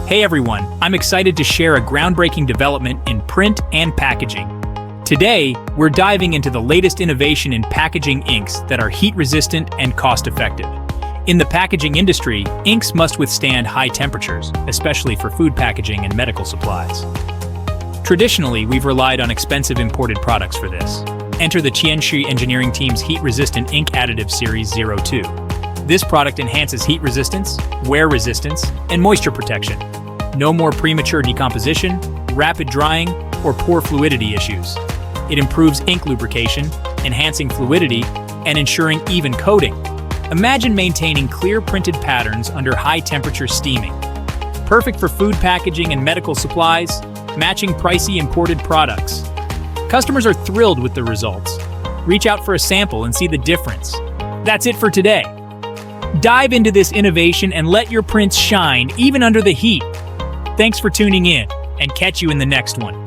Hey everyone, I'm excited to share a groundbreaking development in print and packaging. Today, we're diving into the latest innovation in packaging inks that are heat-resistant and cost-effective. In the packaging industry, inks must withstand high temperatures, especially for food packaging and medical supplies. Traditionally, we've relied on expensive imported products for this. Enter the TIANSHI engineering team's heat-resistant ink additive series 02. This product enhances heat resistance, wear resistance, and moisture protection. No more premature decomposition, rapid drying, or poor fluidity issues. It improves ink lubrication, enhancing fluidity, and ensuring even coating. Imagine maintaining clear printed patterns under high-temperature steaming. Perfect for food packaging and medical supplies, matching pricey imported products. Customers are thrilled with the results. Reach out for a sample and see the difference. That's it for today. Dive into this innovation and let your prints shine even under the heat. Thanks for tuning in, and catch you in the next one.